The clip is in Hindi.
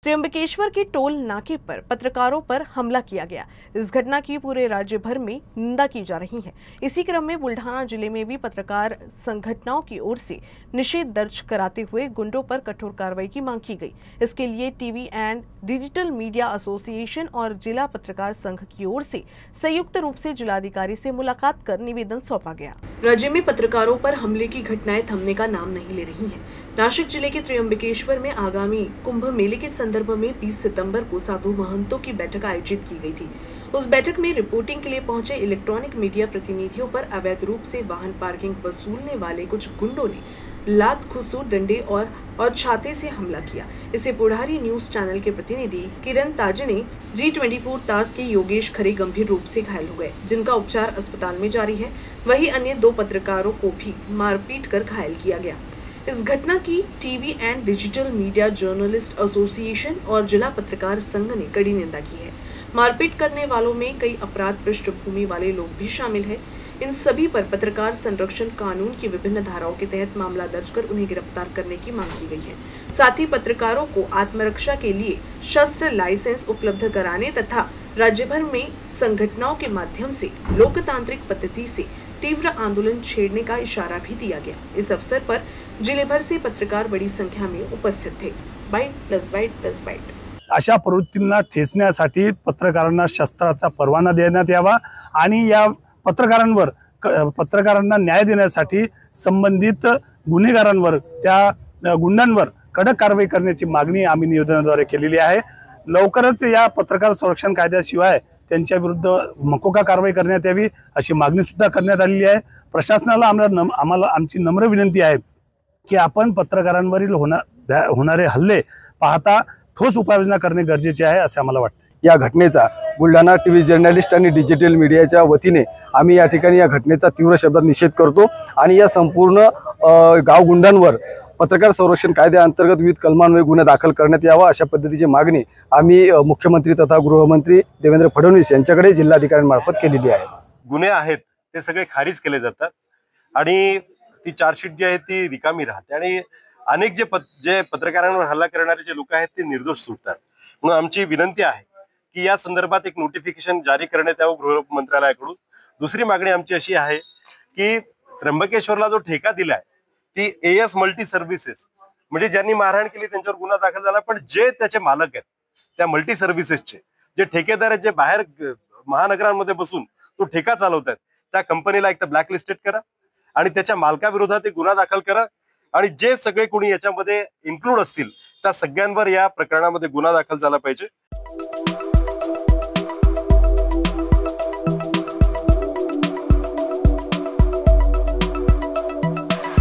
त्र्यंबकेश्वर के टोल नाके पर पत्रकारों पर हमला किया गया। इस घटना की पूरे राज्य भर में निंदा की जा रही है। इसी क्रम में बुल्ढाना जिले में भी पत्रकार संगठनों की ओर से निषेध दर्ज कराते हुए गुंडों पर कठोर कार्रवाई की मांग की गई। इसके लिए TV and digital media association और जिला पत्रकार संघ की ओर से संयुक्त रूप से जिलाधिकारी से मुलाकात कर निवेदन सौंपा गया। राज्य में पत्रकारों पर हमले की घटनाएं थमने का नाम नहीं ले रही हैं। नासिक जिले के त्र्यंबकेश्वर में आगामी कुंभ मेले के संदर्भ में 20 सितंबर को साधु महंतों की बैठक आयोजित की गई थी। उस बैठक में रिपोर्टिंग के लिए पहुंचे इलेक्ट्रॉनिक मीडिया प्रतिनिधियों पर अवैध रूप से वाहन पार्किंग वसूलने वाले कुछ गुंडों ने लात, घुसू, डंडे और छाते से हमला किया। इसे पुढ़ारी न्यूज चैनल के प्रतिनिधि किरण ताजने G24 तास के योगेश खरे गंभीर रूप से घायल हो गए, जिनका उपचार अस्पताल में जारी है। वहीं अन्य 2 पत्रकारों को भी मारपीट कर घायल किया गया। इस घटना की TV and digital media journalist association और जिला पत्रकार संघ ने कड़ी निंदा की है। मारपीट करने वालों में कई अपराध पृष्ठभूमि वाले लोग भी शामिल हैं। इन सभी पर पत्रकार संरक्षण कानून की विभिन्न धाराओं के तहत मामला दर्ज कर उन्हें गिरफ्तार करने की मांग की गई है। साथ ही पत्रकारों को आत्मरक्षा के लिए शस्त्र लाइसेंस उपलब्ध कराने तथा राज्य भर में संगठनों के माध्यम से लोकतांत्रिक पद्धति से तीव्र आंदोलन छेड़ने का इशारा भी दिया गया। इस अवसर पर जिले भर से पत्रकार बड़ी संख्या में उपस्थित थे। बाईट अशा प्रवृत्तींना ठेचण्यासाठी पत्रकारांना शस्त्राचा परवाना देण्यात यावा आणि या पत्रकारांना न्याय देण्यासाठी संबंधित गुन्हेगारांवर, त्या गुंडांवर कडक कारवाई करण्याची मागणी आम्ही निवेदनाद्वारे केलेली आहे। लवकरच या पत्रकार संरक्षण कायद्याशिवाय त्यांच्या विरुद्ध मकोका कारवाई करण्यात यावी अशी मागणी सुद्धा करण्यात आलेली आहे। प्रशासनाला आम्हाला आमची नम्र विनंती आहे की आपण पत्रकारांवरील होणारे हल्ले पाहता ठोस उपाययोजना करणे गरजेचे आहे असे आम्हाला वाटते। या घटनेचा बुलढाणा टीव्ही जर्नलिस्ट आणि डिजिटल मीडियाच्या वतीने आम्ही या ठिकाणी या घटनेचा तीव्र शब्दात निषेध करतो आणि या संपूर्ण गाव गुंडांवर पत्रकार संरक्षण कायद्याअंतर्गत विविध कलमांवर गुन्हा दाखल करण्यात यावा अशा पद्धतीची मागणी आम्ही मुख्यमंत्री तथा गृहमंत्री देवेंद्र फडणवीस यांच्याकडे जिल्हाधिकाऱ्यांमार्फत केलेली आहे। गुन्हे आहेत ते सगळे खारिज केले जातात आणि ती चार्जशीट जी आहे ती रिकामी राहते आणि अनेक जे पत्रकारांवर हल्ला करणारे जे लोक आहेत ते निर्दोष सुटतात। म्हणून आमची विनंती आहे की या संदर्भात एक नोटिफिकेशन जारी करण्यात यावं गृह मंत्रालयाकडून। दुसरी मागणी आमची अशी आहे की त्र्यंबकेश्वरला जो ठेका दिलाय ती AS मल्टी सर्व्हिसेस, म्हणजे ज्यांनी मारहाण केली त्यांच्यावर गुन्हा दाखल झाला, पण जे त्याचे मालक आहेत त्या मल्टी सर्व्हिसेसचे जे ठेकेदार आहेत, जे बाहेर महानगरांमध्ये बसून तो ठेका चालवतात, त्या कंपनीला एक तर ब्लॅकलिस्टेड करा आणि त्याच्या मालकाविरोधात एक गुन्हा दाखल करा आणि जे सगळे कोणी याच्यामध्ये इन्क्लूड असतील त्या सगळ्यांवर या प्रकरणामध्ये गुन्हा दाखल झाला पाहिजे।